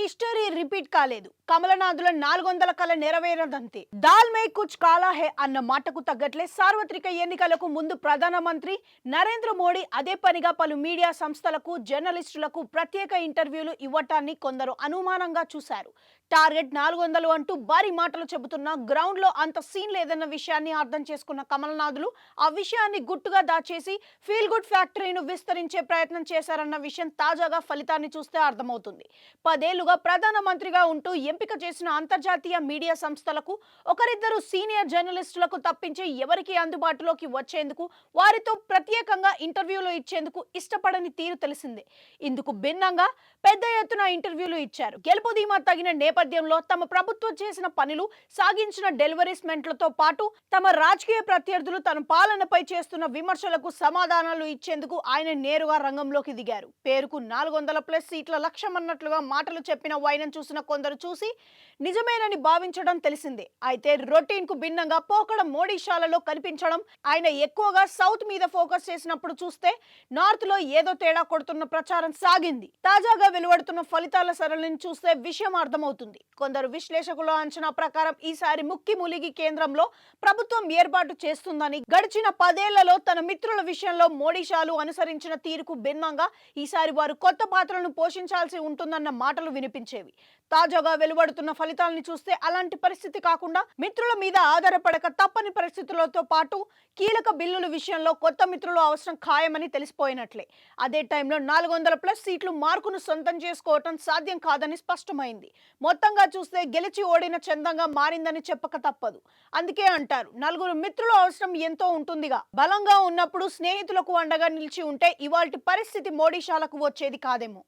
History repeat కాలేదు. కమలనాథుల 400 కల నెరవేరదంతే. దాల్ మే కుచ్ కాలా హే అన్న మాటకు తగ్గట్లే సార్వత్రిక ఎన్నికలకు ముందు ప్రధానమంత్రి నరేంద్ర మోడీ అదే పనిగా పలు మీడియా సంస్థలకు, జర్నలిస్టులకు ప్రత్యేక ఇంటర్వ్యూలు ఇవ్వటాన్ని కొందరు అనుమానంగా చూశారు. టార్గెట్ 400 అంటూ భారీ మాటలు చెబుతున్నా గ్రౌండ్ లో అంత సీన్ లేదన్న విషయాన్ని అర్థం చేసుకున్న కమలనాథులు ఆ విషయాన్ని గుట్టుగా దాచేసి ఫీల్ గుడ్ ఫ్యాక్టరీను విస్తరించే ప్రయత్నం చేశారన్న విషయం తాజాగా ఫలితాన్ని చూస్తే అర్థమవుతుంది. 10 ఏళ్లుగా ప్రధానమంత్రిగా ఉంటూ ఎంపిక చేసిన అంతర్జాతీయ మీడియా సంస్థలకు ఒకరిద్దరు సీనియర్ జర్నలిస్టులకు తప్పించి ఎవరికి అందుబాటులోకి వచ్చేందుకు, వారితో ప్రత్యేకంగా ఇంటర్వ్యూలు ఇచ్చేందుకు ఇష్టపడని తీరు తెలిసిందే. ఇందుకు భిన్నంగా పెద్ద ఎత్తున ఇంటర్వ్యూలు ఇచ్చారు. గెలుపు ధీమా తగిన నేపథ్యంలో తమ ప్రభుత్వం చేసిన పనులు, సాగించిన డెలివరీస్మెంట్లతో పాటు తమ రాజకీయ ప్రత్యర్థులు తన పాలనపై చేస్తున్న విమర్శలకు సమాధానాలు ఇచ్చేందుకు ఆయన నేరుగా రంగంలోకి దిగారు. పేరుకు 400+ సీట్ల లక్ష్యం అన్నట్లుగా మాటలు చెప్పిన వైనం చూసిన కొందరు చూసి నిజమేనని భావించడం తెలిసిందే. అయితే రొటీన్ కు భిన్నంగా పోకడం మోడీషాలలో కనిపించడం, ఆయన ఎక్కువగా సౌత్ మీద ఫోకస్ చేసినప్పుడు చూస్తే నార్త్ లో ఏదో తేడా కొడుతున్న ప్రచారం సాగింది. తాజాగా వెలువడుతున్న ఫలితాల సరళిని చూస్తే విషయం అర్థమవుతుంది. కొందరు విశ్లేషకుల అంచనా ప్రకారం ఈసారి ముక్కి ములిగి కేంద్రంలో ప్రభుత్వం ఏర్పాటు చేస్తుందని, గడిచిన 10 ఏళ్లలో తన మిత్రుల విషయంలో మోడీషాలు అనుసరించిన తీరుకు భిన్నంగా ఈసారి వారు కొత్త పాత్రలను పోషించాల్సి ఉంటుందన్న మాటలు వినిపించేవి. తాజాగా వెలువడుతున్న ఫలితాలను చూస్తే అలాంటి పరిస్థితి కాకుండా మిత్రుల మీద ఆధారపడక తప్పని పరిస్థితులతో పాటు కీలక బిల్లుల విషయంలో కొత్త మిత్రులు అవసరం ఖాయమని తెలిసిపోయినట్లే. అదే టైంలో 400+ సీట్లు మార్కును సొంతం చేసుకోవటం సాధ్యం కాదని స్పష్టమైంది. మొత్తంగా చూస్తే గెలిచి ఓడిన చందంగా మారిందని చెప్పక తప్పదు. అందుకే అంటారు, నలుగురు మిత్రుల అవసరం ఎంతో ఉంటుందిగా. బలంగా ఉన్నప్పుడు స్నేహితులకు అండగా నిలిచి ఉంటే ఇవాల్టి పరిస్థితి మోడీషాలకు వచ్చేది కాదేమో.